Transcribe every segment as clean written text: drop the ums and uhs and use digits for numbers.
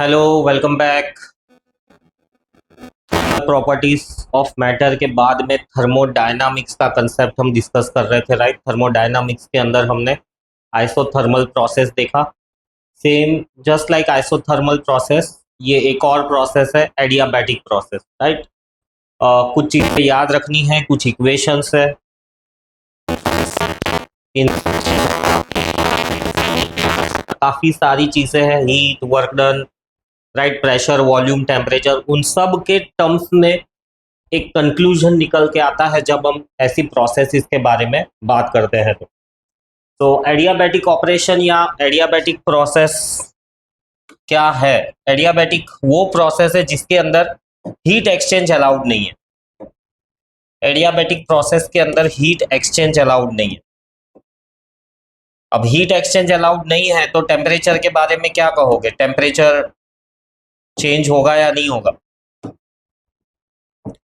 Hello, welcome back. Properties of matter के बाद में थर्मोडायनामिक्स का कंसेप्ट हम डिस्कस कर रहे थे, राइट। थर्मोडायनामिक्स के अंदर हमने आइसोथर्मल प्रोसेस देखा। Same just like isothermal process, ये एक और प्रोसेस है, एडियाबैटिक प्रोसेस, राइट। कुछ चीज़ें याद रखनी है, कुछ इक्वेशंस है इन, काफ़ी सारी चीज़ें हैं, heat, work done, right, pressure, volume, temperature, उन सब के टर्म्स में एक कंक्लूजन निकल के आता है जब हम ऐसी प्रोसेसेस के बारे में बात करते हैं। तो एडियाबैटिक ऑपरेशन या एडियाबैटिक प्रोसेस क्या है? एडियाबैटिक वो प्रोसेस है जिसके अंदर हीट एक्सचेंज अलाउड नहीं है। एडियाबैटिक प्रोसेस के अंदर हीट एक्सचेंज अलाउड नहीं है। अब हीट एक्सचेंज अलाउड नहीं है तो टेम्परेचर के बारे में क्या कहोगे? टेम्परेचर चेंज होगा या नहीं होगा,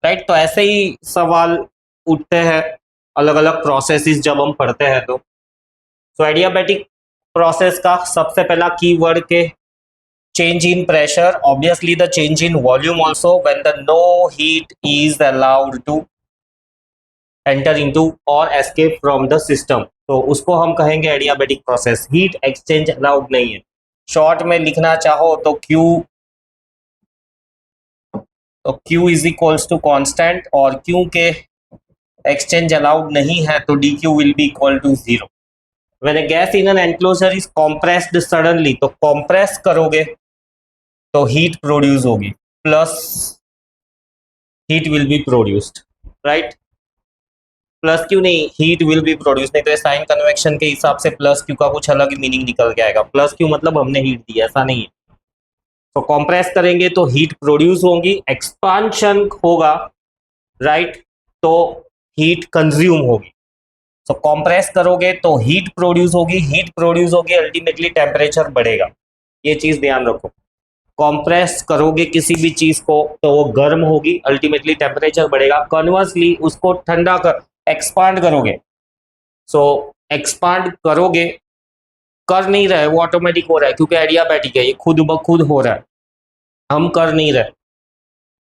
राइट। तो ऐसे ही सवाल उठते हैं अलग अलग प्रोसेसेस जब हम पढ़ते हैं। तो एडियाबैटिक प्रोसेस का सबसे पहला कीवर्ड के change in pressure, obviously the change in volume also when the no heat is allowed to enter into or escape from the system, तो उसको हम कहेंगे adiabatic process. Heat exchange allowed नहीं है। शॉर्ट में लिखना चाहो तो Q is equals to constant, और Q के एक्सचेंज अलाउड नहीं है तो dQ will be equal to 0। When a gas in an enclosure is compressed suddenly, तो कॉम्प्रेस करोगे तो हीट प्रोड्यूस होगी, plus heat will be produced, right. Plus Q नहीं, हीट विल बी प्रोड्यूस, नहीं तो साइन कन्वेक्शन के हिसाब से प्लस क्यू का कुछ अलग ही मीनिंग निकल के आएगा। प्लस क्यू मतलब हमने हीट दी, ऐसा नहीं है। तो कॉम्प्रेस करेंगे तो हीट प्रोड्यूस होगी, एक्सपांशन होगा, राइट, तो हीट कंज्यूम होगी। तो कॉम्प्रेस करोगे तो हीट प्रोड्यूस होगी, हीट प्रोड्यूस होगी, अल्टीमेटली टेम्परेचर बढ़ेगा। ये चीज ध्यान रखो। कॉम्प्रेस करोगे किसी भी चीज को तो वो गर्म होगी, अल्टीमेटली टेम्परेचर बढ़ेगा। कन्वर्सली उसको ठंडा कर एक्सपांड करोगे, सो एक्सपांड करोगे, कर नहीं रहे, वो ऑटोमेटिक हो रहा है क्योंकि एडियाबैटिक है, ये खुद ब खुद हो रहा है। हम कर नहीं रहे,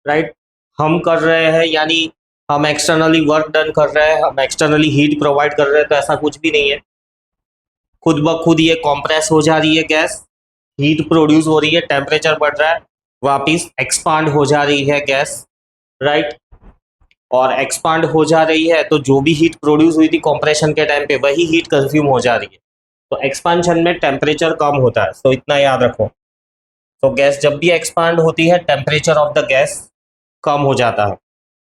राइट। हम कर रहे हैं यानी हम एक्सटर्नली वर्क डन कर रहे हैं, हम एक्सटर्नली हीट प्रोवाइड कर रहे हैं, तो ऐसा कुछ भी नहीं है। खुद ब खुद ये कॉम्प्रेस हो जा रही है गैस, हीट प्रोड्यूस हो रही है, टेम्परेचर बढ़ रहा है, वापिस एक्सपांड हो जा रही है गैस, राइट। और एक्सपांड हो जा रही है तो जो भी हीट प्रोड्यूस हुई थी कॉम्प्रेशन के टाइम पे वही हीट कंज्यूम हो जा रही है। तो एक्सपांशन में टेम्परेचर कम होता है, तो इतना याद रखो। तो गैस जब भी एक्सपांड होती है टेम्परेचर ऑफ द गैस कम हो जाता है,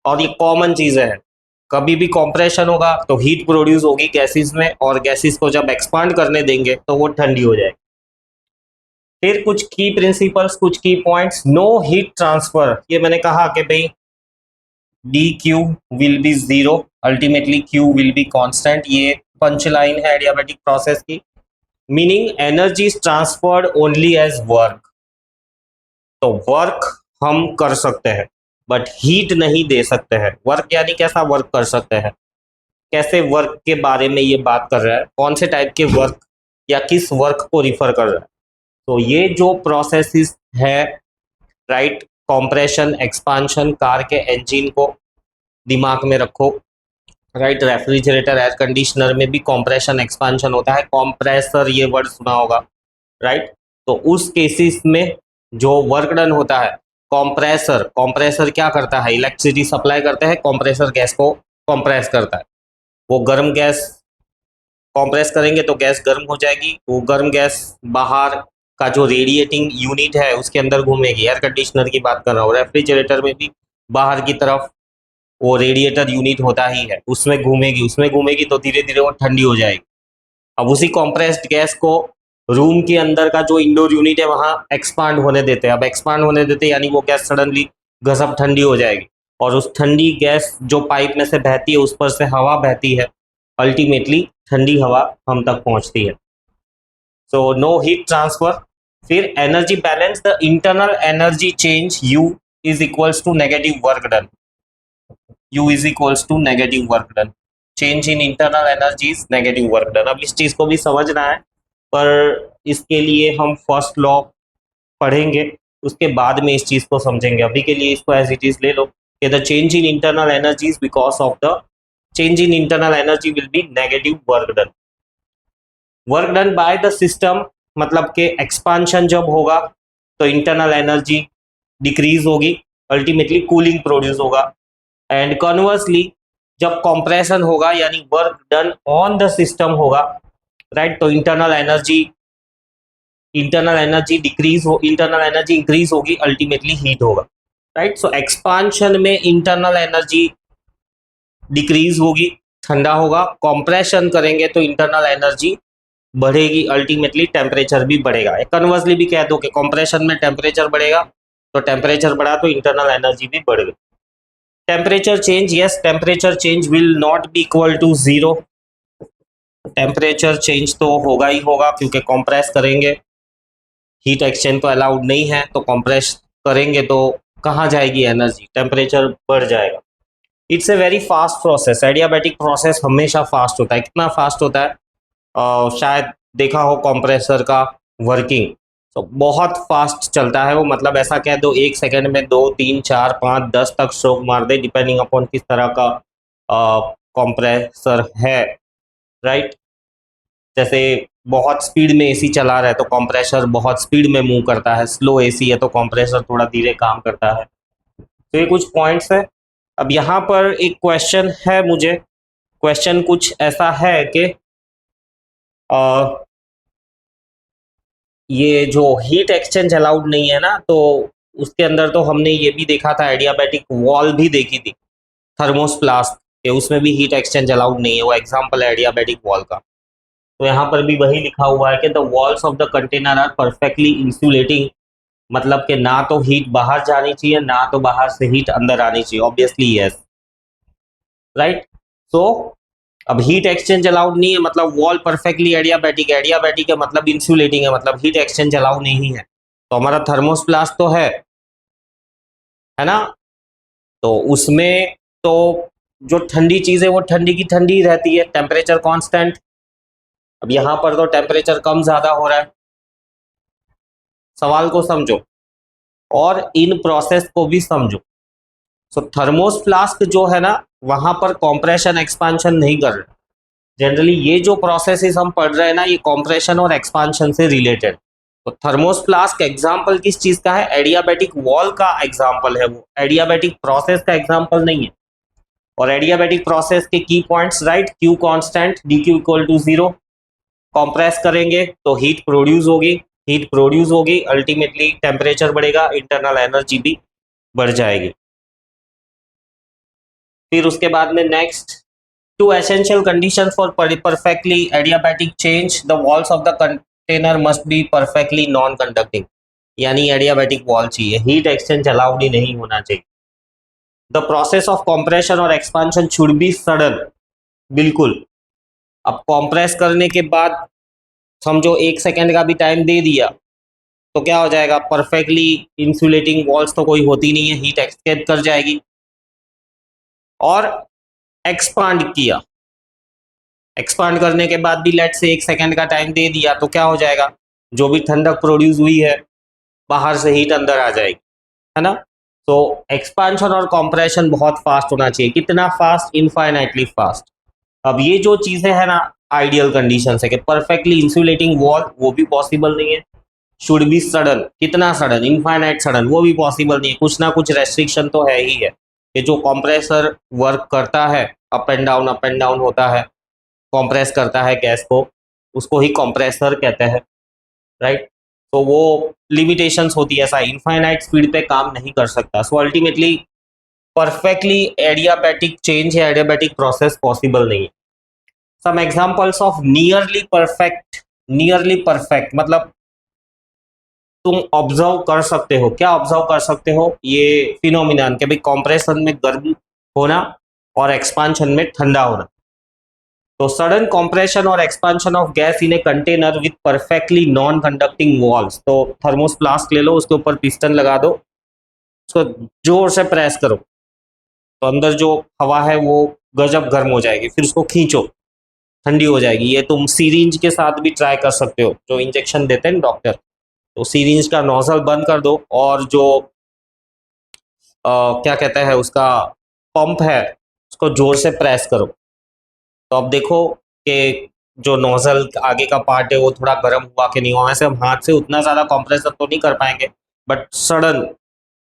और ये कॉमन चीज़ें हैं। कभी भी कॉम्प्रेशन होगा तो हीट प्रोड्यूस होगी गैसेस में, और गैसेस को जब एक्सपांड करने देंगे तो वो ठंडी हो जाएगी। फिर कुछ की प्रिंसिपल्स, कुछ की पॉइंट्स। नो हीट ट्रांसफर, ये मैंने कहा कि भाई dq will be 0, अल्टीमेटली q will be constant, ये पंच लाइन है एडियाबैटिक प्रोसेस की। Meaning energy is transferred only as work, तो वर्क हम कर सकते हैं बट हीट नहीं दे सकते हैं। वर्क यानी कैसा वर्क कर सकते हैं, कैसे वर्क के बारे में ये बात कर रहा है, कौन से टाइप के वर्क या किस वर्क को रिफर कर रहा है। तो ये जो प्रोसेसेस है, राइट, कॉम्प्रेशन, एक्सपांशन, कार के इंजन को दिमाग में रखो, राइट। रेफ्रिजरेटर, एयर कंडीशनर में भी कॉम्प्रेशन एक्सपांशन होता है, कॉम्प्रेसर ये वर्ड सुना होगा, राइट। तो उस केसेस में जो वर्क डन होता है, कॉम्प्रेसर, कॉम्प्रेसर क्या करता है, इलेक्ट्रिसिटी सप्लाई करता है, कॉम्प्रेसर गैस को कॉम्प्रेस करता है। वो गर्म गैस कॉम्प्रेस करेंगे तो गैस गर्म हो जाएगी, वो गर्म गैस बाहर का जो रेडिएटिंग यूनिट है उसके अंदर घूमेगी। एयर कंडीशनर की बात कर रहा हूँ, रेफ्रिजरेटर में भी बाहर की तरफ वो रेडिएटर यूनिट होता ही है, उसमें घूमेगी, उसमें घूमेगी तो धीरे धीरे वो ठंडी हो जाएगी। अब उसी कॉम्प्रेस्ड गैस को रूम के अंदर का जो इंडोर यूनिट है वहाँ एक्सपांड होने देते हैं। अब एक्सपांड होने देते हैं यानी वो गैस सडनली गजब ठंडी हो जाएगी, और उस ठंडी गैस जो पाइप में से बहती है उस पर से हवा बहती है, अल्टीमेटली ठंडी हवा हम तक पहुँचती है। So no heat transfer. फिर energy balance, the internal energy change U is equals to negative work done, U is equals to negative work done. Change in internal energy is negative work done. अब इस चीज को भी समझना है, पर इसके लिए हम फर्स्ट लॉ पढ़ेंगे, उसके बाद में इस चीज को समझेंगे। अभी के लिए इसको एज इट इज ले लो कि the change in internal energy because of the change in internal energy will be negative work done by the system, मतलब के एक्सपांशन जब होगा तो इंटरनल एनर्जी डिक्रीज होगी, अल्टीमेटली कूलिंग प्रोड्यूस होगा। एंड कन्वर्सली जब कंप्रेशन होगा यानी work done on the system होगा, राइट, तो इंटरनल एनर्जी डिक्रीज हो, इंटरनल एनर्जी इंक्रीज होगी, अल्टीमेटली हीट होगा, राइट। सो एक्सपांशन में इंटरनल एनर्जी डिक्रीज होगी, ठंडा होगा, कंप्रेशन करेंगे तो इंटरनल एनर्जी बढ़ेगी, अल्टीमेटली टेम्परेचर भी बढ़ेगा। कन्वर्सली भी कह दो कि कंप्रेशन में टेम्परेचर बढ़ेगा, तो टेम्परेचर बढ़ा तो इंटरनल एनर्जी भी बढ़ गई। Temperature change, yes, temperature change will not be equal to zero. Temperature change तो होगा ही होगा, क्योंकि कंप्रेस करेंगे, हीट एक्सचेंज तो अलाउड नहीं है, तो कंप्रेस करेंगे तो कहाँ जाएगी एनर्जी, टेम्परेचर बढ़ जाएगा। It's a very fast process, adiabatic process हमेशा फास्ट होता है। कितना फास्ट होता है, शायद देखा हो कंप्रेसर का वर्किंग, तो बहुत फास्ट चलता है वो, मतलब ऐसा कह दो 1 सेकेंड में 2 3 4 5 10 तक स्ट्रोक मार दे, डिपेंडिंग अपॉन किस तरह का कंप्रेसर है, राइट। जैसे बहुत स्पीड में एसी चला रहा है तो कंप्रेसर बहुत स्पीड में मूव करता है, स्लो एसी है तो कंप्रेसर थोड़ा धीरे काम करता है। तो ये कुछ पॉइंट्स है। अब यहाँ पर एक क्वेश्चन है, मुझे क्वेश्चन कुछ ऐसा है कि ये जो हीट एक्सचेंज अलाउड नहीं है ना, तो उसके अंदर तो हमने ये भी देखा था, एडियाबैटिक वॉल भी देखी थी, थर्मोस्प्लास्ट के, उसमें भी हीट एक्सचेंज अलाउड नहीं है, वो एग्जांपल है एडियाबैटिक वॉल का। तो यहाँ पर भी वही लिखा हुआ है कि the walls of the container are perfectly insulating, मतलब कि ना तो हीट बाहर जानी चाहिए ना तो बाहर से हीट अंदर आनी चाहिए, ऑब्वियसली यस, राइट। सो अब हीट एक्सचेंज अलाउड नहीं है, मतलब वॉल परफेक्टली एडियाबैटिक है, मतलब इंसुलेटिंग है, मतलब हीट एक्सचेंज अलाउड नहीं है। तो हमारा थर्मोस्प्लास्ट तो है ना, तो उसमें तो जो ठंडी चीज है वो ठंडी की ठंडी रहती है, टेम्परेचर कांस्टेंट। अब यहां पर तो टेम्परेचर कम ज्यादा हो रहा है, सवाल को समझो और इन प्रोसेस को भी समझो। सो थर्मोस्प्लास्ट जो है ना, वहां पर कॉम्प्रेशन एक्सपांशन नहीं कर रहे। जनरली ये जो प्रोसेसेस हम पढ़ रहे हैं ना, ये कॉम्प्रेशन और एक्सपांशन से रिलेटेड। तो थर्मोस्प्लास्ट एग्जांपल किस चीज का है, एडियाबैटिक वॉल का एग्जांपल है, वो एडियाबैटिक प्रोसेस का एग्जांपल नहीं है। और एडियाबैटिक प्रोसेस के की points, right, Q constant, D Q equal to 0, compress करेंगे तो हीट प्रोड्यूस होगी, अल्टीमेटली टेम्परेचर बढ़ेगा, इंटरनल एनर्जी भी बढ़ जाएगी। फिर उसके बाद में next, two essential condition for perfectly adiabatic change, the walls of the container must be perfectly non conducting, यानी एडियाबैटिक वॉल चाहिए, हीट एक्सचेंज अलाउड ही नहीं होना चाहिए। द प्रोसेस ऑफ कंप्रेशन और एक्सपांशन शुड बी सडन, बिल्कुल। अब compress करने के बाद समझो 1 सेकेंड का भी टाइम दे दिया तो क्या हो जाएगा, परफेक्टली इंसुलेटिंग वॉल्स तो कोई होती नहीं है, हीट एक्सचेंज कर जाएगी। और एक्सपांड किया, एक्सपांड करने के बाद भी लेट से 1 सेकेंड का टाइम दे दिया तो क्या हो जाएगा, जो भी ठंडक प्रोड्यूस हुई है बाहर से हीट अंदर आ जाएगी, है ना। तो एक्सपांशन और कंप्रेशन बहुत फास्ट होना चाहिए, कितना फास्ट, इनफाइनाइटली फास्ट। अब ये जो चीजें है ना, आइडियल कंडीशन है कि परफेक्टली इंसुलेटिंग वॉल, वो भी पॉसिबल नहीं है। शुड बी सडन, कितना सडन, इनफाइनाइट सडन, वो भी पॉसिबल नहीं है, कुछ ना कुछ रेस्ट्रिक्शन तो है ही है कि जो कंप्रेसर वर्क करता है, अप एंड डाउन होता है, कंप्रेस करता है गैस को, उसको ही कंप्रेसर कहते हैं, राइट। तो वो लिमिटेशंस होती है, ऐसा इनफाइनाइट स्पीड पे काम नहीं कर सकता। So ultimately perfectly adiabatic change या एडियाबैटिक प्रोसेस पॉसिबल नहीं है। Some examples of nearly perfect मतलब तुम ऑब्जर्व कर सकते हो, क्या ऑब्जर्व कर सकते हो, ये फिनोमिनन के भाई कंप्रेशन में गर्म होना और एक्सपांशन में ठंडा होना। तो सडन कंप्रेशन और expansion of gas in a container with perfectly non conducting walls, तो थर्मोस्प्लास्ट ले लो, उसके ऊपर पिस्टन लगा दो, उसको जोर से प्रेस करो तो अंदर जो हवा है वो गजब गर्म हो जाएगी, फिर उसको खींचो, ठंडी हो जाएगी। ये तुम सीरिंज के साथ भी ट्राई कर सकते हो, जो इंजेक्शन देते हैं डॉक्टर, तो सीरीज का नोजल बंद कर दो और जो क्या कहते हैं उसका पंप है उसको जोर से प्रेस करो। तो अब देखो कि जो नोजल आगे का पार्ट है वो थोड़ा गर्म हुआ कि नहीं हुआ। वैसे हम हाथ से उतना ज़्यादा कंप्रेसर तो नहीं कर पाएंगे, बट सडन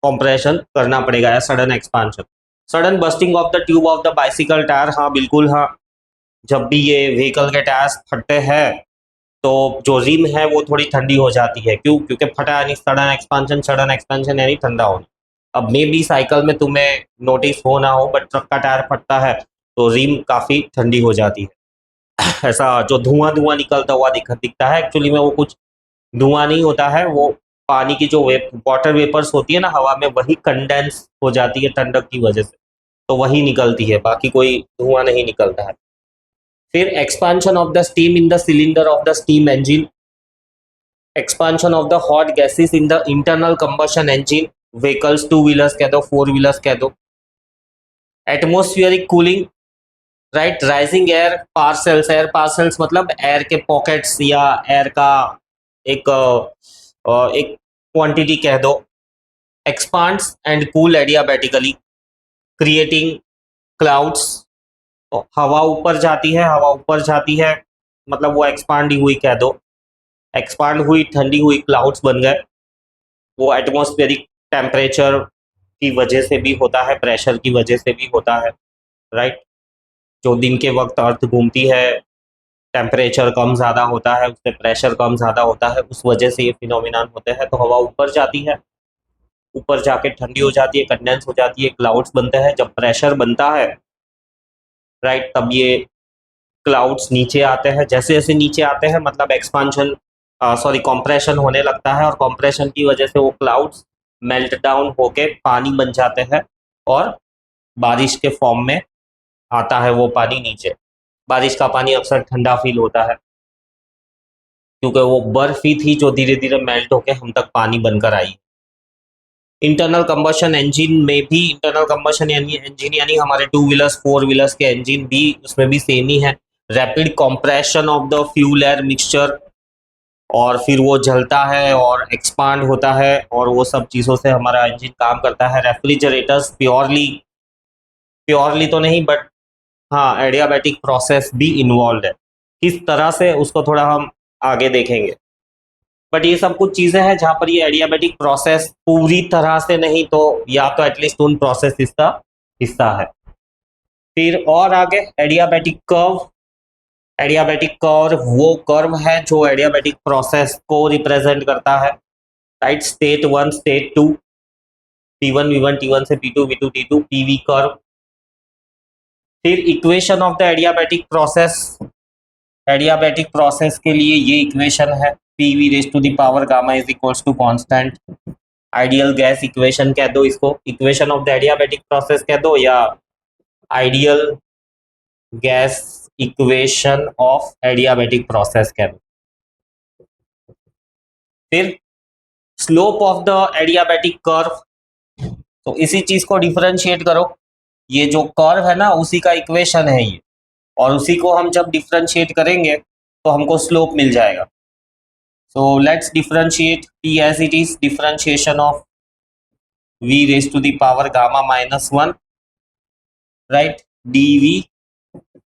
कंप्रेशन करना पड़ेगा या sudden expansion. Sudden bursting of the tube of the bicycle tyre, हाँ बिल्कुल हाँ। जब भी ये व्हीकल के टायर्स फटते हैं तो जो रिम है वो थोड़ी ठंडी हो जाती है। क्यों? क्योंकि फटा यानी सडन एक्सपेंशन यानी ठंडा होना। अब मे बी साइकिल में तुम्हें नोटिस हो ना हो, बट ट्रक का टायर फटता है तो रिम काफ़ी ठंडी हो जाती है। ऐसा जो धुआं धुआं निकलता हुआ दिखता है, एक्चुअली में वो कुछ धुआं नहीं होता है, वो पानी की जो वाटर वेपर्स होती है ना हवा में, वही कंडेंस हो जाती है ठंडक की वजह से, तो वही निकलती है, बाकी कोई धुआं नहीं निकलता है। फिर expansion of the steam in the cylinder of the steam engine, expansion of the hot gases in the internal combustion engine, vehicles, two wheelers कह दो, फोर व्हीलर्स कह दो। Atmospheric cooling, right, rising air parcels, air parcels मतलब air के pockets या air का एक एक क्वांटिटी कह दो। Expands and cool adiabatically, creating clouds, हवा ऊपर जाती है, हवा ऊपर जाती है मतलब वो एक्सपांड हुई कह दो, एक्सपांड हुई ठंडी हुई क्लाउड्स बन गए। वो एटमॉस्फेरिक टेम्परेचर की वजह से भी होता है, प्रेशर की वजह से भी होता है, राइट। जो दिन के वक्त अर्थ घूमती है, टेम्परेचर कम ज़्यादा होता है, उससे प्रेशर कम ज़्यादा होता है, उस वजह से ये फिनोमिना होते हैं। तो हवा ऊपर जाती है, ऊपर जाके ठंडी हो जाती है, कंडेंस हो जाती है, क्लाउड्स बनते हैं। जब प्रेशर बनता है, राइट, तब ये क्लाउड्स नीचे आते हैं। जैसे जैसे नीचे आते हैं मतलब एक्सपांशन कॉम्प्रेशन होने लगता है, और कॉम्प्रेशन की वजह से वो क्लाउड्स मेल्ट डाउन होके पानी बन जाते हैं और बारिश के फॉर्म में आता है वो पानी नीचे। बारिश का पानी अक्सर ठंडा फील होता है क्योंकि वो बर्फ ही थी जो धीरे धीरे मेल्ट होके हम तक पानी बनकर आई। इंटरनल कंबशन इंजन में भी, इंटरनल कंबशन इंजन यानी हमारे टू व्हीलर्स फोर व्हीलर्स के इंजन भी, उसमें भी सेम ही है। Rapid compression of the fuel air mixture, और फिर वो जलता है और एक्सपांड होता है और वो सब चीज़ों से हमारा इंजन काम करता है। रेफ्रिजरेटर्स प्योरली, प्योरली तो नहीं बट हाँ एडियाबैटिक प्रोसेस भी इन्वॉल्व है। किस तरह से उसको थोड़ा हम आगे देखेंगे, बट ये सब कुछ चीज़ें हैं जहाँ पर ये एडियाबैटिक प्रोसेस पूरी तरह से नहीं तो या तो एटलीस्ट उन प्रोसेस इसका हिस्सा है। फिर और आगे एडियाबैटिक कर्व, एडियाबैटिक कर्व वो कर्व है जो एडियाबैटिक प्रोसेस को रिप्रेजेंट करता है, right. State one, state two, P1 V1 T1 से P2 V2 T2, PV curve. फिर equation of the adiabatic process, adiabatic process के लिए ये इक्वेशन है, PV raise to the power gamma is equals to constant. Ideal gas equation कह दो इसको, equation of the adiabatic process कह दो, या ideal gas equation of adiabatic process कह दो। फिर slope of the adiabatic curve, तो इसी चीज को डिफरेंशिएट करो। ये जो कर्व है ना उसी का इक्वेशन है ये, और उसी को हम जब डिफरेंशिएट करेंगे तो हमको स्लोप मिल जाएगा। So let's differentiate P as it is, differentiation of V raise to the power gamma minus 1, right, dV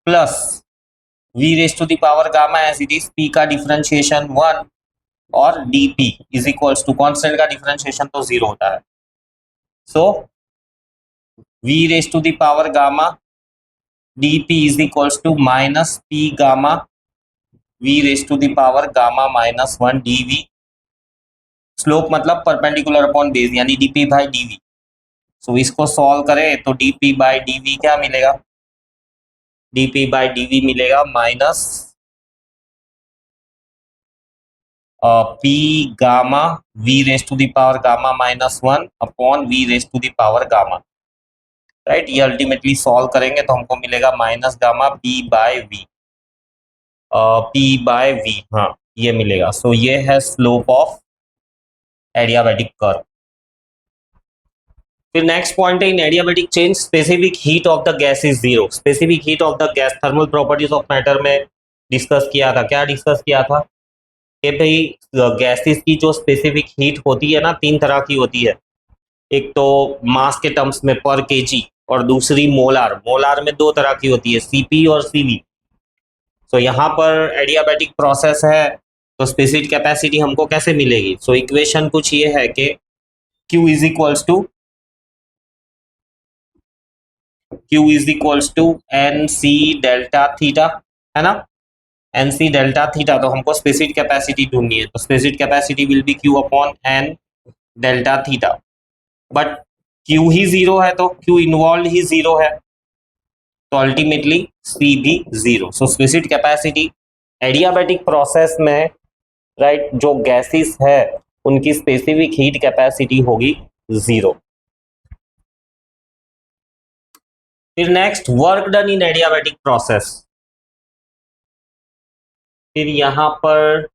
plus V raise to the power gamma as it is, P का differentiation 1 और dP is equals to, constant का differentiation तो 0 होता है। So V raise to the power gamma dP is equals to minus P gamma V raise to the power gamma minus 1 dV। Slope मतलब perpendicular upon base यानी dP by dV। सो इसको solve करें तो dP by dV क्या मिलेगा, dP by dV मिलेगा minus P gamma V raise to the power gamma minus 1 upon V raise to the power gamma, right. ये ultimately solve करेंगे तो हमको मिलेगा minus gamma P by V, P by V, हाँ ये मिलेगा। So ये है स्लोप ऑफ एडियाबैटिक कर्व। फिर नेक्स्ट पॉइंट है in adiabatic change specific heat of the gas is zero. Specific heat of the gas, thermal properties of matter में discuss किया था। क्या डिस्कस किया था कि भाई गैसेस की जो स्पेसिफिक हीट होती है ना, तीन तरह की होती है। एक तो मास के टर्म्स में पर केजी, और दूसरी मोलार। मोलार में दो तरह की होती है, सीपी और सीवी। तो यहाँ पर एडियाबैटिक प्रोसेस है, तो स्पेसिफिक कैपेसिटी हमको कैसे मिलेगी? सो इक्वेशन कुछ ये है कि Q is equals to n C delta theta, है ना। एन सी डेल्टा थीटा, तो हमको स्पेसिफिक कैपेसिटी ढूंढनी है, तो specific capacity will be Q upon n delta theta. But Q ही जीरो है, तो Q इन्वॉल्व ही जीरो है, तो अल्टीमेटली C भी zero. So specific capacity adiabatic process में, राइट, जो गैसेस है उनकी स्पेसिफिक हीट कैपेसिटी होगी जीरो। फिर next, work done in adiabatic process. फिर यहां पर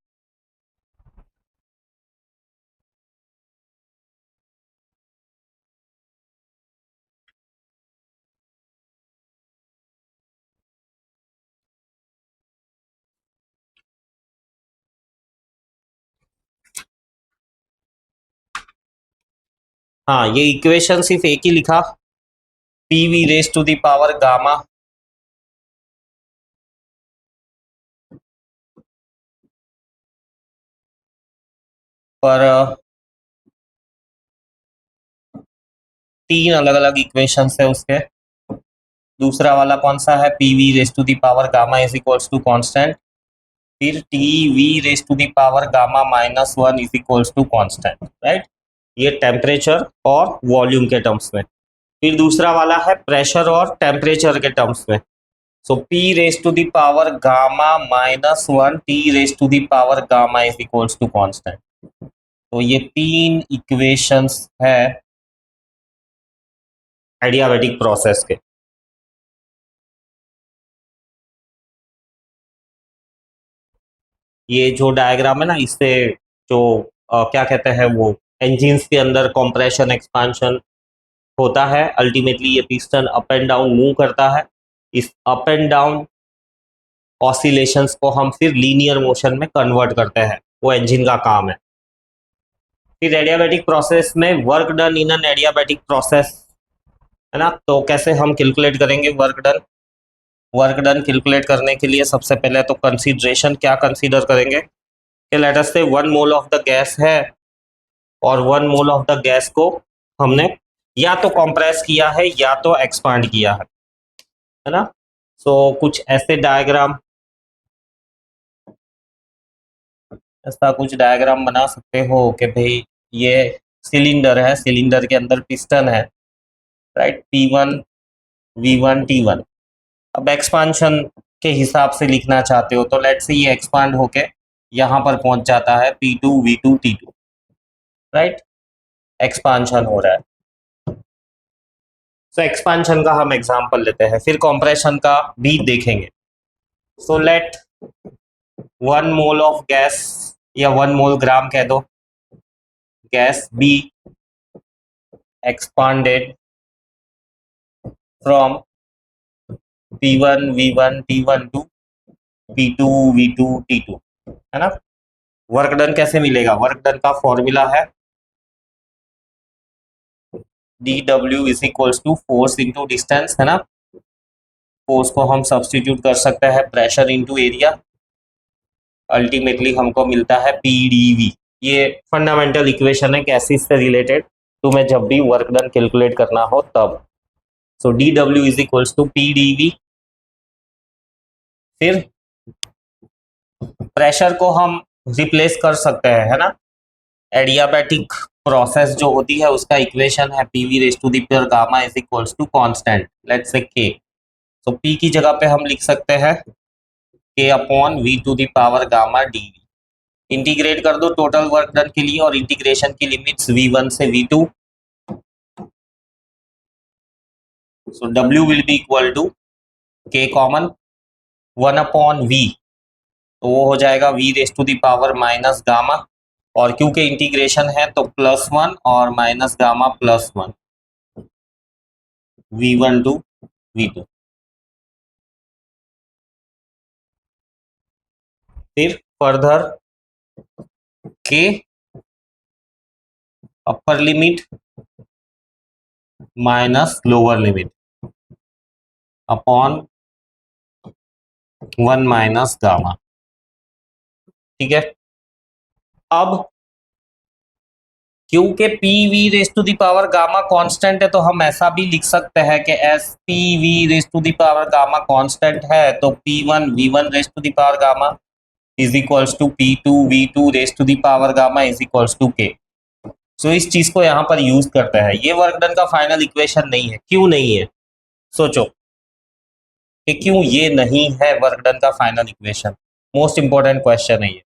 हाँ, ये इक्वेशन सिर्फ एक ही लिखा, P V raise to the power gamma पर तीन अलग अलग इक्वेशंस है उसके। दूसरा वाला कौन सा है? P V raise to the power gamma is equals to constant. फिर T V raise to the power gamma minus one is equals to constant, right. ये टेम्परेचर और वॉल्यूम के टर्म्स में। फिर दूसरा वाला है प्रेशर और टेम्परेचर के टर्म्स में। So P raise to the power gamma minus one T raise to the power gamma is equals to constant. तो ये तीन इक्वेशंस है एडियाबैटिक प्रोसेस के। ये जो डायग्राम है ना, इससे जो क्या कहते हैं वो, इंजिन्स के अंदर कंप्रेशन एक्सपांशन होता है। अल्टीमेटली ये piston up and down move करता है। इस अप एंड डाउन ऑसिलेशंस को हम फिर लीनियर मोशन में कन्वर्ट करते हैं, वो इंजन का काम है। फिर एडियाबैटिक प्रोसेस में work done in an adiabatic process, है ना। तो कैसे हम कैलकुलेट करेंगे work done? Work done calculate करने के लिए सबसे पहले तो कंसीडरेशन क्या कंसीडर करेंगे कि लेट अस से 1 मोल ऑफ द गैस है, और 1 मोल ऑफ द गैस को हमने या तो कंप्रेस किया है या तो एक्सपांड किया है ना। सो कुछ ऐसे डायग्राम, ऐसा कुछ डायग्राम बना सकते हो कि भाई ये सिलेंडर है, सिलेंडर के अंदर पिस्टन है, राइट। P1 V1 T1। अब एक्सपांशन के हिसाब से लिखना चाहते हो तो लेट्स से ये एक्सपांड होके यहाँ पर पहुंच जाता है P2 V2 T2, right. Expansion हो रहा है। सो एक्सपांशन का हम एग्जांपल लेते हैं, फिर कंप्रेशन का भी देखेंगे। So let 1 mole of gas, या 1 मोल ग्राम कह दो, gas be expanded from P1 V1 T1 to P2 V2 T2, है ना। वर्क डन कैसे मिलेगा? वर्क डन का फॉर्मूला है dW is equals to force into distance, है ना। फोर्स को हम सब्सटीट्यूट कर सकते हैं प्रेशर इंटू एरिया, अल्टीमेटली हमको मिलता है PdV। ये फंडामेंटल इक्वेशन है गैसेस से रिलेटेड, तुम्हें जब भी वर्क डन कैलकुलेट करना हो तब। So dW is equals to PdV। फिर प्रेशर को हम रिप्लेस कर सकते हैं, है ना। एडियाबैटिक प्रोसेस जो होती है उसका इक्वेशन है PV raise to the power gamma is equals to constant, let's say K। तो P की जगह पे हम लिख सकते हैं K upon V to the power gamma dV। Integrate कर दो टोटल वर्क डन के लिए, और इंटीग्रेशन की लिमिट्स V1 से V2। So W will be equal to K common 1 upon V, तो वो हो जाएगा V raise to the power minus gamma, और क्योंकि इंटीग्रेशन है तो +1 और minus gamma +1, V1 to V2। फिर फर्दर के upper limit minus lower limit upon 1 minus gamma. ठीक है, अब क्योंकि P V raise to the power gamma constant है तो हम ऐसा भी लिख सकते हैं कि as P V raise to the power gamma constant है तो P one V one raise to the power gamma is equals to P two V two raise to the power gamma is equals to के। सो इस चीज को यहाँ पर use करते हैं। ये वर्क डन का फाइनल इक्वेशन नहीं है। क्यों नहीं है? सोचो कि क्यों ये नहीं है वर्क डन का final equation. Most important question है ये।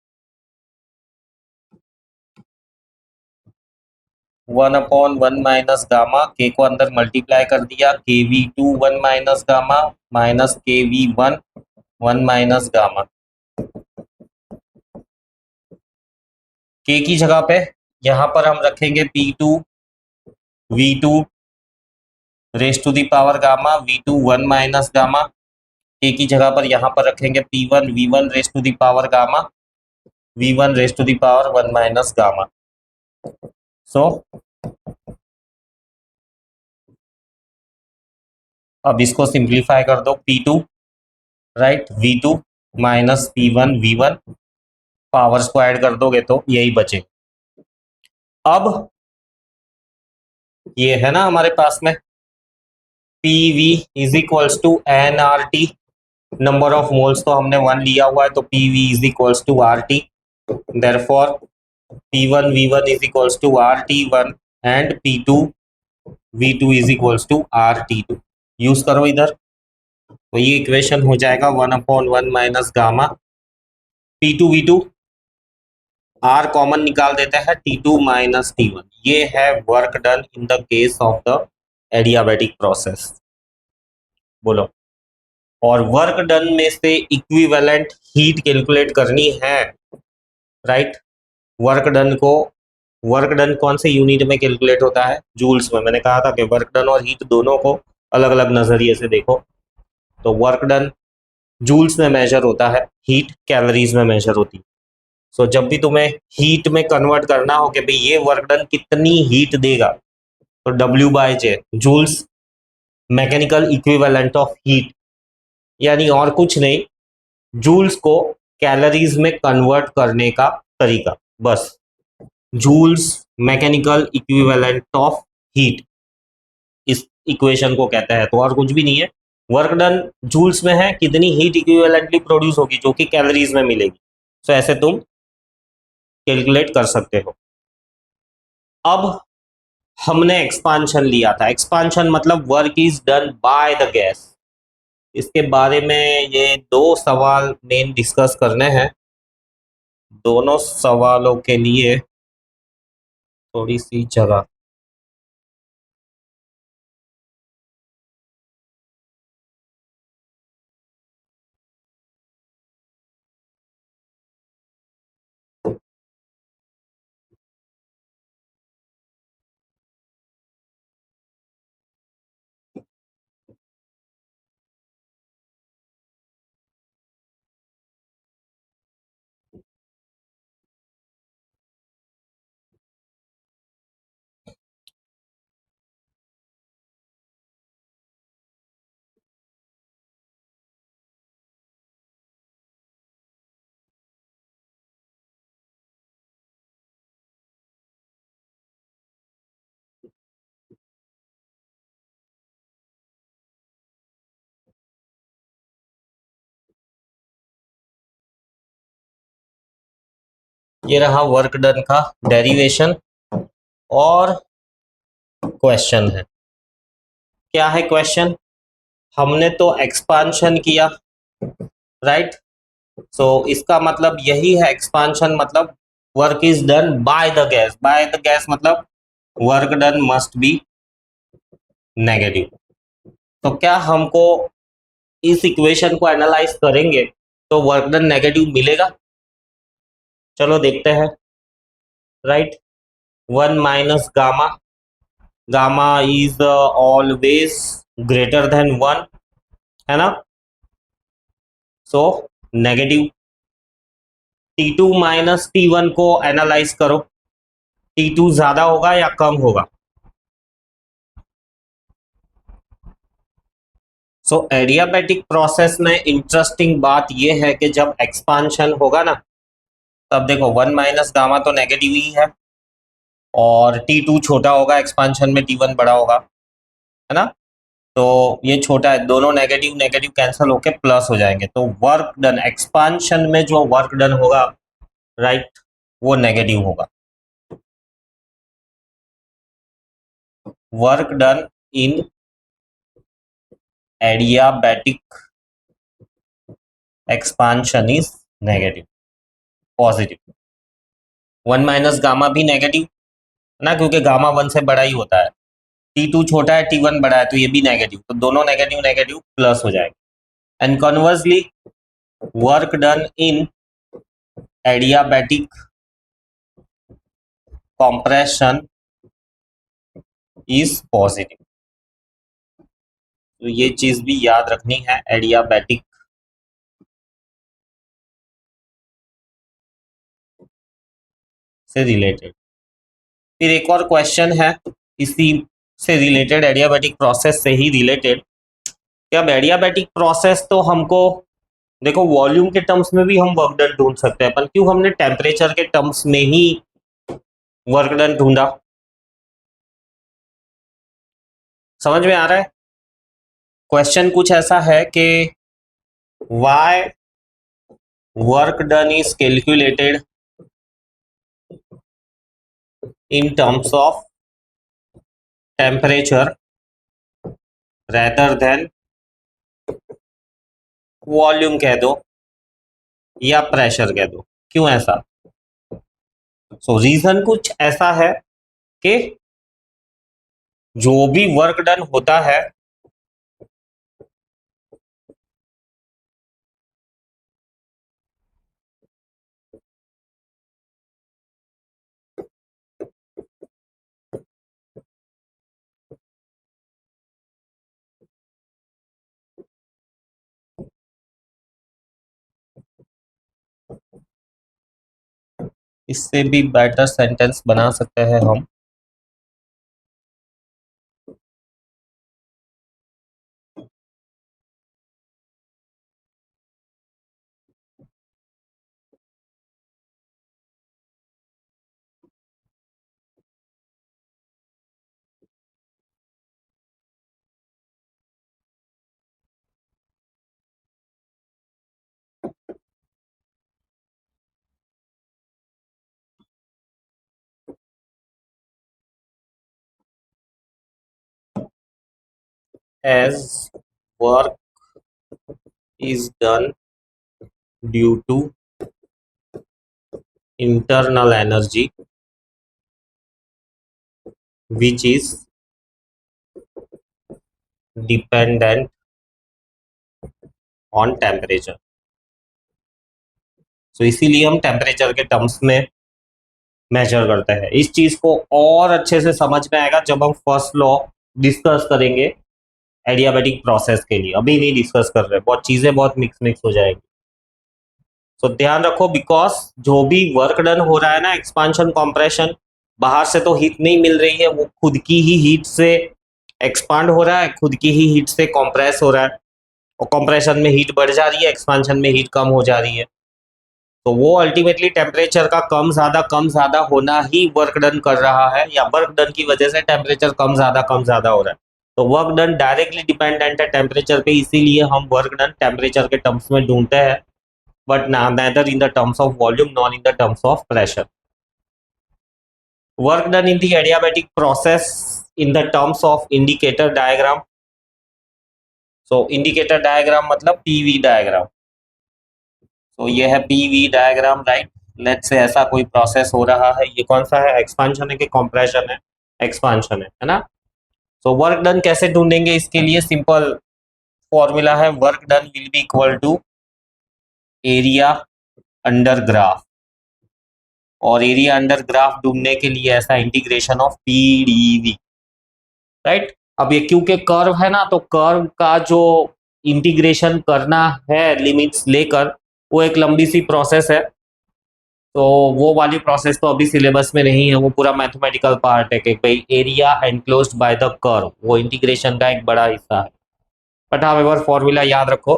1/1 माइनस गामा, के को अंदर मल्टीप्लाई कर दिया, K V two 1 minus gamma minus K V one 1 minus gamma. K की जगह पे यहां पर हम रखेंगे P two V two raise to the power gamma, V two 1 minus gamma. K की जगह पर यहां पर रखेंगे P one V one raise to the power gamma, V one raise to the power 1 minus gamma. So अब इसको simplify कर दो, P to right V two minus P one V one, powers को ऐड कर दोगे तो यही बचे। अब ये है ना हमारे पास में P V is equals to n R T, number of moles तो हमने 1 लिया हुआ है तो P V is equals to R T, therefore P one V one is equals to R T one and P two V two is equals to R T two. Use करो इधर तो ये इक्वेशन हो जाएगा 1/1 minus gamma, P two V two R common निकाल देते हैं, T two minus T one. ये है work done in the case of the adiabatic process. बोलो, और वर्क डन में से इक्विवेलेंट हीट कैलकुलेट करनी है राइट। वर्क डन को, वर्क डन कौन से यूनिट में कैलकुलेट होता है? जूल्स में। मैंने कहा था कि वर्क डन और हीट दोनों को अलग अलग नजरिए से देखो। तो वर्क डन जूल्स में मेजर होता है, हीट कैलोरीज में मेजर होती है। सो जब भी तुम्हें हीट में कन्वर्ट करना हो कि भाई ये वर्क डन कितनी हीट देगा तो W by J, Joule's mechanical equivalent of heat, यानी और कुछ नहीं, जूल्स को कैलोरीज में कन्वर्ट करने का तरीका, बस Joule's mechanical equivalent of heat इस इक्वेशन को कहता है। तो और कुछ भी नहीं है। वर्क डन जूल्स में है, कितनी हीट इक्विवेलेंटली प्रोड्यूस होगी जो कि कैलोरीज में मिलेगी। सो ऐसे तुम कैलकुलेट कर सकते हो। अब हमने एक्सपांशन लिया था। एक्सपांशन मतलब work is done by the gas. इसके बारे में ये दो सवाल मेन डिस्कस करने हैं। दोनों सवालों के लिए थोड़ी सी जगह। ये रहा वर्क डन का डेरिवेशन और क्वेश्चन है। क्या है क्वेश्चन? हमने तो एक्सपांशन किया राइट। सो इसका मतलब यही है, एक्सपांशन मतलब work is done by the gas. By the gas मतलब work done must be negative. तो क्या हमको इस इक्वेशन को एनालाइज करेंगे तो वर्क डन नेगेटिव मिलेगा? चलो देखते हैं right. 1 minus gamma, gamma is always greater than 1, है ना। So negative T2 minus T1 को एनालाइज करो, T2 ज्यादा होगा या कम होगा? सो एडियाबैटिक प्रोसेस में इंटरेस्टिंग बात यह है कि जब एक्सपांशन होगा ना, तब देखो 1 माइनस गामा तो नेगेटिव ही है, और T2 छोटा होगा एक्सपांशन में, T1 बड़ा होगा, है ना? तो ये छोटा है, दोनों नेगेटिव नेगेटिव कैंसिल होके प्लस हो जाएंगे, तो वर्क डन एक्सपांशन में जो वर्क डन होगा, राइट, वो नेगेटिव होगा. Work done in adiabatic expansion is negative. Positive 1 minus gamma भी नेगेटिव ना, क्योंकि गामा 1 से बड़ा ही होता है. T2 छोटा है, T1 बड़ा है, तो ये भी नेगेटिव, तो दोनों नेगेटिव नेगेटिव प्लस हो जाएंगे. And conversely work done in adiabatic compression is positive. तो ये चीज भी याद रखनी है, एडियाबैटिक से रिलेटेड. फिर एक और क्वेश्चन है इसी से रिलेटेड, एडियाबैटिक प्रोसेस से ही रिलेटेड, कि अब एडियाबैटिक प्रोसेस तो हमको देखो वॉल्यूम के टर्म्स में भी हम वर्क डन ढूंढ सकते हैं, पर क्यों हमने टेम्परेचर के टर्म्स में ही वर्क डन ढूंढा? समझ में आ रहा है? क्वेश्चन कुछ ऐसा है कि why work done is calculated in terms of temperature rather than volume कह दो या प्रेशर कह दो. क्यों ऐसा? रीजन कुछ ऐसा है कि जो भी वर्क डन होता है, इससे भी बेटर सेंटेंस बना सकते हैं हम. As work is done due to internal energy which is dependent on temperature. So इसीलिए हम टेम्परेचर के टर्म्स में मेजर करते हैं. इस चीज को और अच्छे से समझ में आएगा जब हम फर्स्ट लॉ डिस्कस करेंगे एडियाबैटिक प्रोसेस के लिए. अभी नहीं डिस्कस कर रहे, बहुत चीजें बहुत मिक्स मिक्स हो जाएगी. तो ध्यान रखो, बिकॉज जो भी वर्क डन हो रहा है ना, एक्सपांशन कंप्रेशन, बाहर से तो हीट नहीं मिल रही है, वो खुद की ही हीट से एक्सपांड हो रहा है, खुद की ही हीट से कंप्रेस हो रहा है, और कंप्रेशन में हीट बढ़ जा रही है, एक्सपांशन में हीट कम हो जा रही है. तो वो अल्टीमेटली टेम्परेचर का कम ज्यादा होना ही वर्क डन कर रहा है, या वर्क डन की वजह से टेम्परेचर कम ज्यादा हो रहा है. तो वर्क डन डायरेक्टली डिपेंडेंट है टेम्परेचर पे, इसीलिए हम वर्क डन टेम्परेचर के टर्म्स में ढूंढते हैं, but neither in the terms of volume nor in the terms of pressure. Work done in the adiabatic process in the terms of indicator diagram. So indicator diagram मतलब PV diagram. So ये है PV diagram, right? Let's say ऐसा कोई process हो रहा है, ये कौन सा है, एक्सपांशन है कि कंप्रेशन है? एक्सपांशन है ना? So वर्क डन कैसे ढूंढेंगे? इसके लिए सिंपल फॉर्मूला है, work done will be equal to area under graph, और एरिया अंडर ग्राफ ढूंढने के लिए ऐसा इंटीग्रेशन ऑफ पीडीवी, राइट. अब ये क्योंकि कर्व है ना, तो कर्व का जो इंटीग्रेशन करना है लिमिट्स लेकर, वो एक लंबी सी प्रोसेस है. तो वो वाली प्रोसेस तो अभी सिलेबस में नहीं है, वो पूरा मैथमेटिकल पार्ट है कि भाई area enclosed by the curve, वो इंटीग्रेशन का एक बड़ा हिस्सा है। बट हाउएवर फॉर्मूला याद रखो,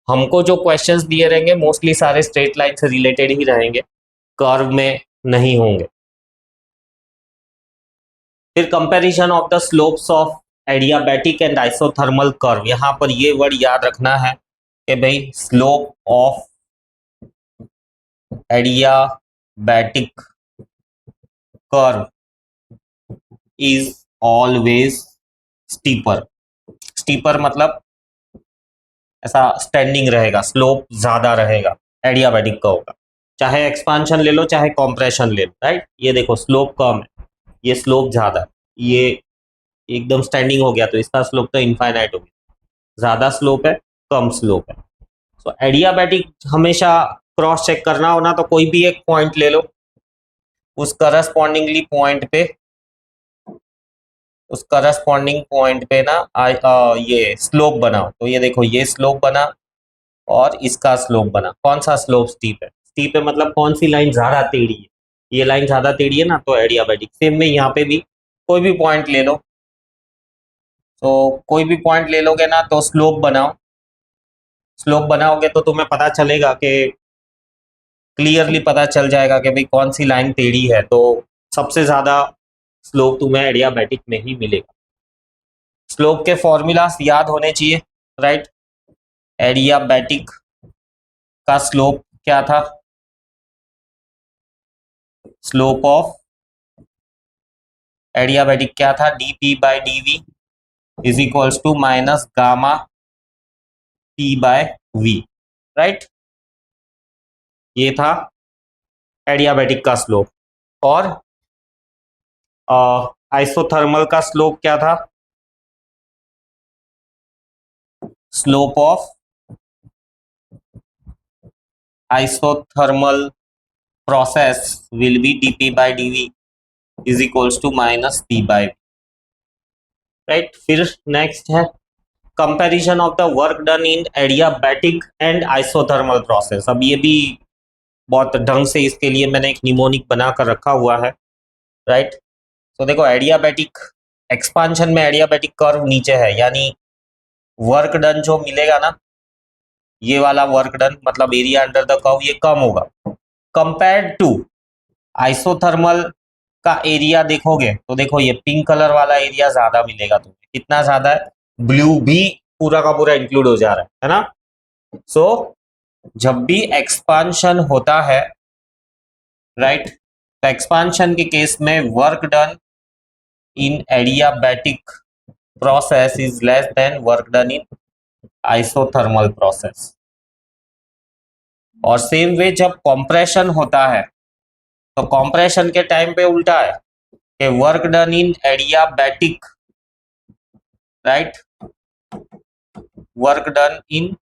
हमको जो क्वेश्चंस दिए रहेंगे मोस्टली सारे स्ट्रेट लाइन से रिलेटेड ही रहेंगे, कर्व में नहीं होंगे। फिर comparison of the slopes of adiabatic and isothermal curve, यहां पर ये वर्ड याद रखना है कि भाई slope of adiabatic curve is always steeper. Steeper मतलब ऐसा स्टैंडिंग रहेगा, स्लोप ज्यादा रहेगा एडियाबैटिक कर्व का, चाहे एक्सपांशन ले लो चाहे कॉम्प्रेशन ले लो, राइट। ये देखो स्लोप कम है, ये स्लोप ज्यादा है, ये एकदम स्टैंडिंग हो गया तो इसका स्लोप तो इनफाइनाइट हो गया, ज्यादा स्लोप है कम स्लोप है। तो एडियाबैटिक हमेशा क्रॉस चेक करना हो ना, तो कोई भी एक पॉइंट ले लो, उस करस्पॉन्डिंगली पॉइंट पे, उस करस्पॉन्डिंग पॉइंट पे ना ये स्लोप बनाओ। तो ये देखो ये स्लोप बना और इसका स्लोप बना, कौन सा स्लोप स्टीप है? स्टीप है मतलब कौन सी लाइन ज्यादा टेढ़ी है, ये लाइन ज्यादा टेढ़ी है ना, तो एडियाबैटिक। सेम में यहाँ पे भी कोई भी पॉइंट ले लो, तो कोई भी पॉइंट ले लोगे ना तो स्लोप बनाओ, स्लोप बनाओगे तो तुम्हें पता चलेगा कि क्लियरली पता चल जाएगा कि भाई कौन सी लाइन टेढ़ी है, तो सबसे ज्यादा स्लोप तुम्हें एडियाबैटिक में ही मिलेगा। स्लोप के फॉर्मूलास याद होने चाहिए, राइट। एडियाबैटिक का स्लोप क्या था? स्लोप ऑफ एडियाबैटिक क्या था? dp by dv is equals to minus gamma p by v, right. ये था एडियाबैटिक का स्लोप। और आइसोथर्मल का स्लोप क्या था? Slope of isothermal process will be dp by dv is equals to minus p by v, right। फिर next है comparison of the work done in adiabatic and isothermal process. अब ये भी बहुत ढंग से इसके लिए मैंने एक निमोनिक बनाकर रखा हुआ है, राइट। तो देखो एडियाबैटिक एक्सपांशन में एडियाबैटिक कर्व नीचे है, यानी वर्क डन जो मिलेगा ना, ये वाला वर्क डन मतलब एरिया अंडर द कर्व, ये कम होगा कंपेयर्ड टू आइसोथर्मल का एरिया। देखोगे तो देखो ये पिंक कलर वाला एरिया ज्यादा मिलेगा तुम्हें। कितना ज्यादा है? ब्लू भी पूरा का पूरा इंक्लूड हो जा रहा है ना। सो जब भी एक्सपांशन होता है, राइट, तो एक्सपांशन के केस में work done in adiabatic process is less than work done in isothermal process. और सेम वे जब कॉम्प्रेशन होता है, तो कॉम्प्रेशन के टाइम पे उल्टा है कि work done in adiabatic, right, work done in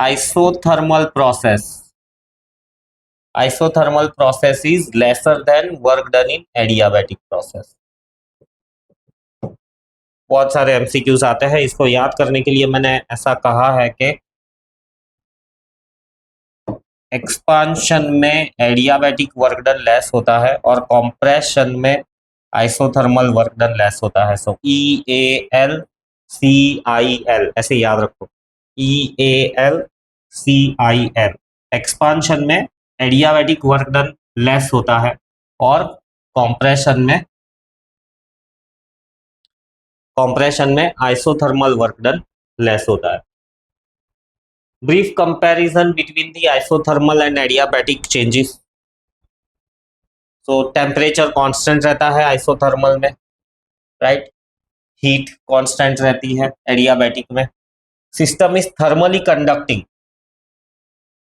isothermal process, isothermal process is lesser than work done in adiabatic process। बहुत सारे एमसीक्यूज आते हैं, इसको याद करने के लिए मैंने ऐसा कहा है कि एक्सपांशन में एडियाबैटिक वर्क डन लेस होता है और कंप्रेशन में आइसोथर्मल वर्क डन लेस होता है। सो EALCIL ऐसे याद रखो, EALCIL। एक्सपांशन में एडियाबैटिक वर्क डन लेस होता है और कॉम्प्रेशन में आइसोथर्मल वर्क डन लेस होता है। Brief comparison between the isothermal and adiabatic changes. So temperature constant रहता है आइसोथर्मल में, राइट, हीट कांस्टेंट रहती है एडियाबैटिक में। सिस्टम इज थर्मली कंडक्टिंग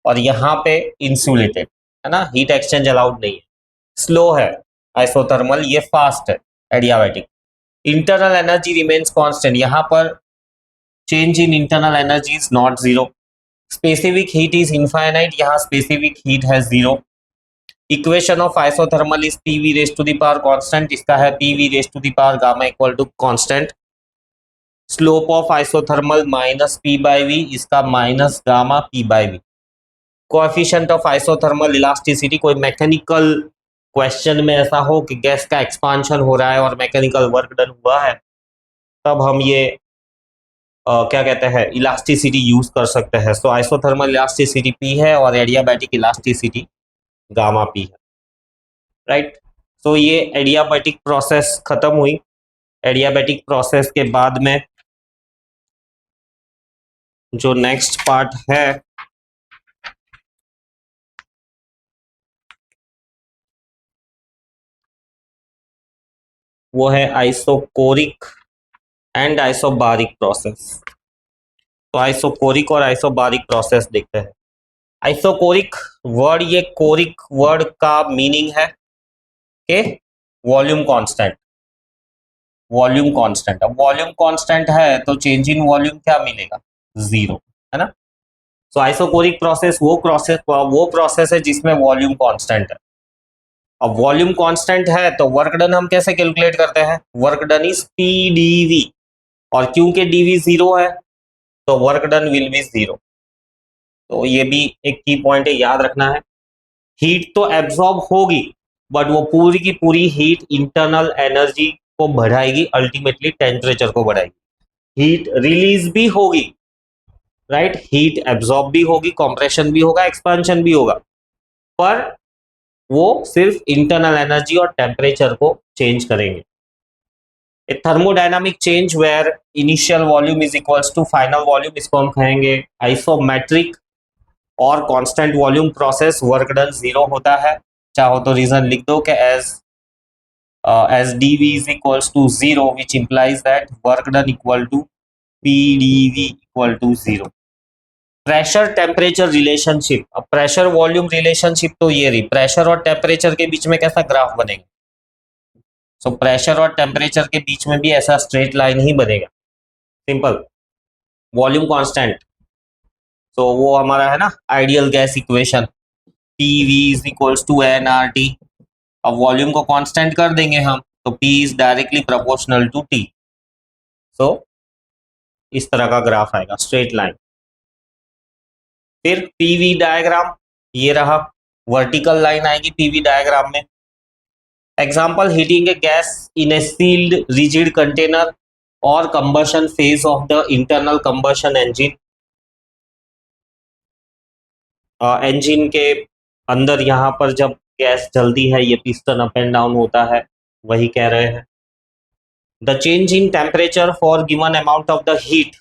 और यहाँ पे इंसुलेटेड है ना, हीट एक्सचेंज अलाउड नहीं है। स्लो है आइसोथर्मल, ये फास्ट है adiabatic. Internal energy remains constant, यहाँ पर change in internal energy is not zero. Specific heat is infinite, यहाँ स्पेसिफिक हीट है zero. Equation of isothermal is P V raise to the power constant, इसका है P V raise to the power gamma equal to constant. Slope of isothermal minus P by V, इसका minus gamma P by V. Coefficient of isothermal elasticity, कोई mechanical question में ऐसा हो कि gas का expansion हो रहा है और मैकेनिकल वर्क डन हुआ है, तब हम ये क्या कहते हैं इलास्टिसिटी यूज कर सकते हैं। सो आइसोथर्मल इलास्टिसिटी पी है और एडियाबैटिक इलास्टिसिटी गामा पी है, राइट। सो ये एडियाबैटिक प्रोसेस खत्म हुई। एडियाबैटिक प्रोसेस के बाद में जो नेक्स्ट पार्ट है वो है आइसोकोरिक एंड आइसोबारिक प्रोसेस। तो आइसोकोरिक और आइसोबारिक प्रोसेस देखते हैं। आइसोकोरिक वर्ड, ये कोरिक वर्ड का मीनिंग है कि वॉल्यूम कांस्टेंट। वॉल्यूम कांस्टेंट, अब वॉल्यूम कांस्टेंट है तो चेंज इन वॉल्यूम क्या मिलेगा, जीरो, है ना। सो आइसोकोरिक प्रोसेस वो प्रोसेस है जिसमें वॉल्यूम कांस्टेंट है। अब वॉल्यूम कांस्टेंट है तो वर्क डन हम कैसे कैलकुलेट करते हैं, work done is P dV, और क्योंकि डीवी जीरो है तो work done will be zero. तो ये भी एक की पॉइंट है, याद रखना है। हीट तो एब्जॉर्ब होगी बट वो पूरी की पूरी हीट इंटरनल एनर्जी को बढ़ाएगी, अल्टीमेटली टेम्परेचर को बढ़ाएगी। हीट रिलीज भी होगी, राइट, हीट एब्जॉर्ब भी होगी, कंप्रेशन भी होगा, एक्सपेंशन भी होगा, पर वो सिर्फ इंटरनल एनर्जी और टेम्परेचर को चेंज करेंगे। A thermodynamic change where initial volume is equals to final volume, इसको हम कहेंगे आइसोमेट्रिक और constant volume process, work done zero होता है। चाहो तो रीजन लिख दो कि as dV is equals to 0, which implies that work done equal to PdV equal to 0. Pressure temperature relationship, अब प्रेशर वॉल्यूम रिलेशनशिप तो ये रही, प्रेशर और टेम्परेचर के बीच में कैसा ग्राफ बनेगा, सो प्रेशर और टेम्परेचर के बीच में भी ऐसा स्ट्रेट लाइन ही बनेगा, सिंपल। वॉल्यूम कांस्टेंट, तो वो हमारा है ना ideal gas equation, PV is equals to nRT। अब वॉल्यूम को कांस्टेंट कर देंगे हम तो P is directly proportional to T। So इस तरह का ग्राफ आएगा, स्ट्रेट लाइन। फिर PV डायग्राम ये रहा, वर्टिकल लाइन आएगी PV डायग्राम में। Example, heating a gas in a sealed rigid container और combustion phase of the internal combustion engine. Engine के अंदर यहाँ पर जब गैस जलती है ये पिस्टन अप एंड डाउन होता है, वही कह रहे हैं। The change in temperature for given amount of the heat,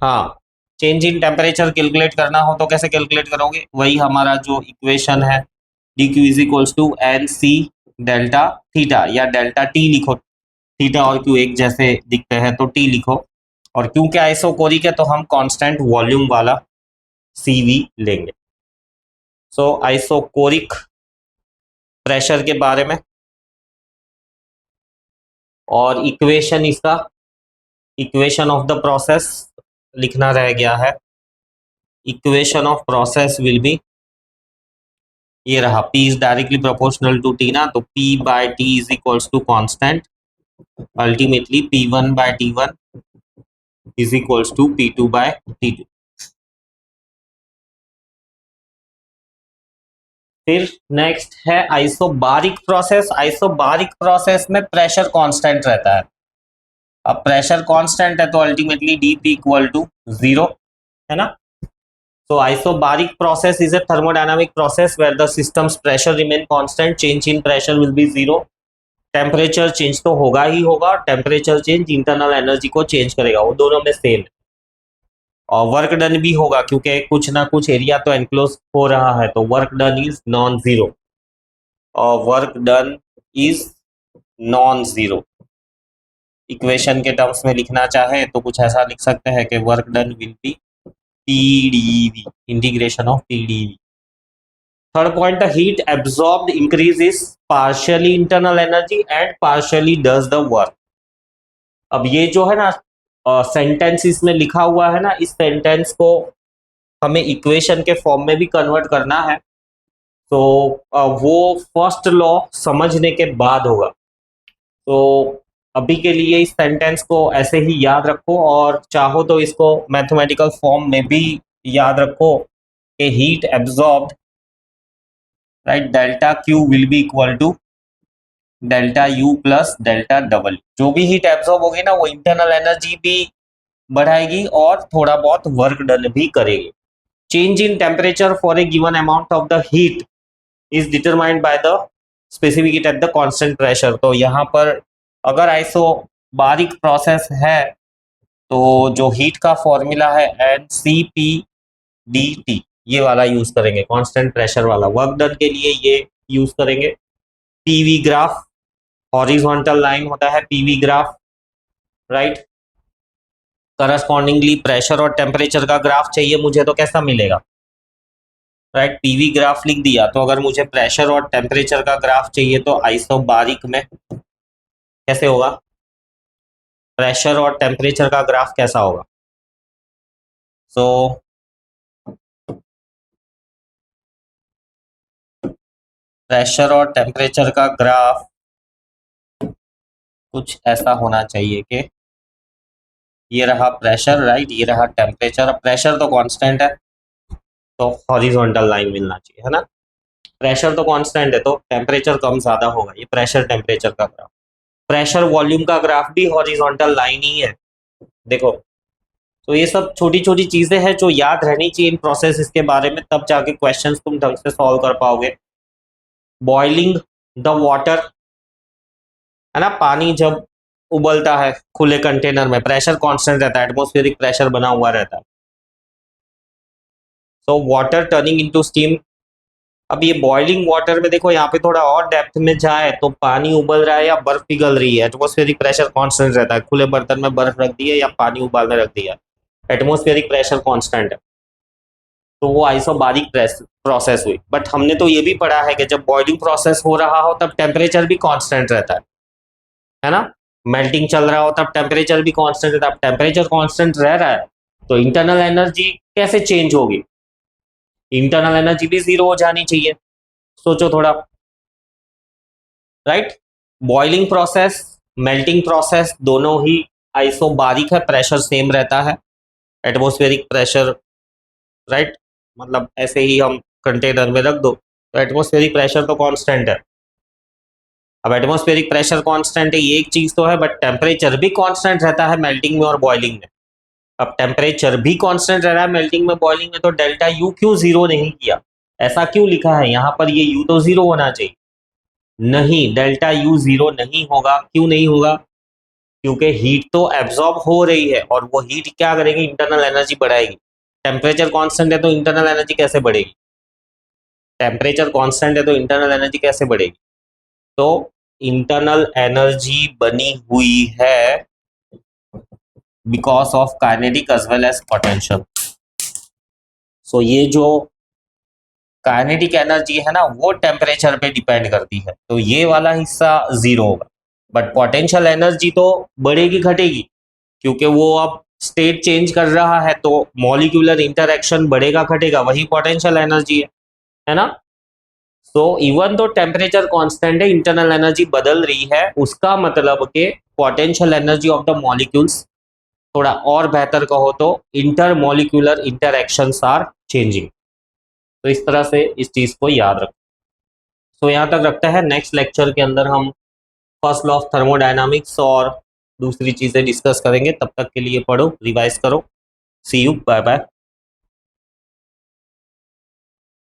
हाँ, चेंज इन टेम्परेचर कैलकुलेट करना हो तो कैसे कैलकुलेट करोगे, वही हमारा जो इक्वेशन है dq is equals to n C delta theta, या डेल्टा टी लिखो, थीटा और क्यू एक जैसे दिखते हैं तो टी लिखो, और क्योंकि आइसोकोरिक है तो हम कांस्टेंट वॉल्यूम वाला CV लेंगे। सो आइसोकोरिक प्रेशर के बारे में, और इक्वेशन इसका, इक्वेशन ऑफ द प्रोसेस लिखना रह गया है। Equation of process will be, ये रहा, P is directly proportional to T ना, तो P by T is equals to constant, ultimately P1 by T1 is equals to P2 by T2। फिर next है आइसोबारिक प्रोसेस। आइसोबारिक प्रोसेस में pressure constant रहता है। अब प्रेशर कांस्टेंट है तो अल्टीमेटली dP इक्वल टू 0, है ना। So isobaric process is a thermodynamic process where the system's pressure remain constant, change in pressure will be 0, temperature change तो होगा ही होगा, टेम्परेचर चेंज इंटरनल एनर्जी को चेंज करेगा, वो दोनों में सेम। और वर्क डन भी होगा क्योंकि कुछ ना कुछ एरिया तो एनक्लोज हो रहा है, तो work done is non zero, और work done is non zero. Equation के टर्म्स में लिखना चाहे तो कुछ ऐसा लिख सकते हैं कि work done will B PdV, integration of PdV. Third point, the heat absorbed increases partially internal energy and partially does the work. अब ये जो है ना सेंटेंस इसमें लिखा हुआ है ना, इस सेंटेंस को हमें इक्वेशन के फॉर्म में भी कन्वर्ट करना है, तो वो फर्स्ट लॉ समझने के बाद होगा। तो अभी के लिए इस सेंटेंस को ऐसे ही याद रखो, और चाहो तो इसको मैथमेटिकल फॉर्म में भी याद रखो, कि heat absorbed, right, delta Q will be equal to delta U plus delta double. जो भी हीट एब्जॉर्ब होगी ना वो इंटरनल एनर्जी भी बढ़ाएगी और थोड़ा बहुत वर्क डन भी करेगी। Change in temperature for a given amount of the heat is determined by the specific heat at the constant pressure. तो यहाँ पर अगर आइसोबारिक प्रोसेस है तो जो हीट का फॉर्मूला है NCP/dt, ये वाला यूज करेंगे, कांस्टेंट प्रेशर वाला। वर्क डन के लिए ये यूज करेंगे। पीवी ग्राफ, हॉरिजॉन्टल लाइन होता है PV graph, right. Correspondingly pressure और टेम्परेचर का ग्राफ चाहिए मुझे तो कैसा मिलेगा, राइट, पीवी ग्राफ लिख दिया। तो अगर मुझे प्रेशर और टेम्परेचर का ग्राफ चाहिए तो आइसोबारिक में कैसे होगा, प्रेशर और टेम्परेचर का ग्राफ कैसा होगा। सो प्रेशर और टेम्परेचर का ग्राफ कुछ ऐसा होना चाहिए कि ये रहा प्रेशर, राइट, ये रहा टेम्परेचर। प्रेशर तो कांस्टेंट है तो हॉरिजॉन्टल लाइन मिलना चाहिए, है ना। प्रेशर तो कांस्टेंट है तो टेम्परेचर कम ज्यादा होगा, ये प्रेशर टेम्परेचर का ग्राफ। प्रेशर वॉल्यूम का ग्राफ भी हॉरिजॉन्टल लाइन ही है, देखो। तो ये सब छोटी छोटी चीजें हैं जो याद रहनी चाहिए इन प्रोसेस के बारे में, तब जाके क्वेश्चंस तुम ढंग से सॉल्व कर पाओगे। बॉइलिंग द वाटर, है ना, पानी जब उबलता है खुले कंटेनर में प्रेशर कांस्टेंट रहता है, एटमॉस्फेरिक प्रेशर बना हुआ रहता है। So water turning into steam. अब ये बॉइलिंग वाटर में देखो यहाँ पे थोड़ा और डेप्थ में जाए तो पानी उबल रहा है या बर्फ पिघल रही है, एटमॉस्फेरिक प्रेशर कांस्टेंट रहता है। खुले बर्तन में बर्फ रख दी है या पानी उबालने रख दिया, एटमॉस्फेरिक प्रेशर कांस्टेंट है, तो वो आइसोबारिक प्रोसेस हुई। बट हमने तो ये भी पढ़ा है कि जब बॉइलिंग प्रोसेस हो रहा हो तब टेम्परेचर भी कांस्टेंट रहता है ना। मेल्टिंग चल रहा हो तब टेम्परेचर भी कांस्टेंट रहता है। अब टेम्परेचर कांस्टेंट रह रहा है तो इंटरनल एनर्जी कैसे चेंज होगी, इंटरनल एनर्जी भी जीरो हो जानी चाहिए। सोचो थोड़ा, right. Boiling process, melting process दोनों ही आइसोबारिक है, प्रेशर सेम रहता है, एटमॉस्फेरिक प्रेशर, राइट। मतलब ऐसे ही हम कंटेनर में रख दो तो एटमॉस्फेरिक प्रेशर तो कांस्टेंट है। अब एटमॉस्फेरिक प्रेशर कांस्टेंट है ये एक चीज तो है, बट टेम्परेचर भी कांस्टेंट रहता है मेल्टिंग में और बॉइलिंग में। अब टेम्परेचर भी कांस्टेंट रह रहा है मेल्टिंग में बॉइलिंग में, तो डेल्टा यू क्यों जीरो नहीं किया, ऐसा क्यों लिखा है यहाँ पर, ये यू तो जीरो होना चाहिए। नहीं, डेल्टा यू जीरो नहीं होगा। क्यों नहीं होगा, क्योंकि हीट तो एब्जॉर्ब हो रही है और वो हीट क्या करेगी, इंटरनल एनर्जी बढ़ाएगी। टेम्परेचर कांस्टेंट है तो इंटरनल एनर्जी कैसे बढ़ेगी, टेम्परेचर कांस्टेंट है तो इंटरनल एनर्जी कैसे बढ़ेगी। तो इंटरनल एनर्जी बनी हुई है because of kinetic as well as potential. So ये जो काइनेटिक एनर्जी है ना वो टेम्परेचर पे डिपेंड करती है, तो ये वाला हिस्सा जीरो होगा। बट पोटेंशियल एनर्जी तो बढ़ेगी घटेगी, क्योंकि वो अब स्टेट चेंज कर रहा है तो मॉलिक्यूलर इंटरेक्शन बढ़ेगा घटेगा, वही पोटेंशियल एनर्जी है ना। So even though temperature constant है, इंटरनल एनर्जी बदल रही है, उसका मतलब कि potential energy of the molecules, थोड़ा और बेहतर कहो तो intermolecular interactions are changing. तो इस तरह से इस चीज को याद रखो। सो यहाँ तक रखते हैं, नेक्स्ट लेक्चर के अंदर हम फर्स्ट लॉ ऑफ थर्मोडायनामिक्स और दूसरी चीजें डिस्कस करेंगे। तब तक के लिए पढ़ो, रिवाइज करो। सी यू, बाय बाय।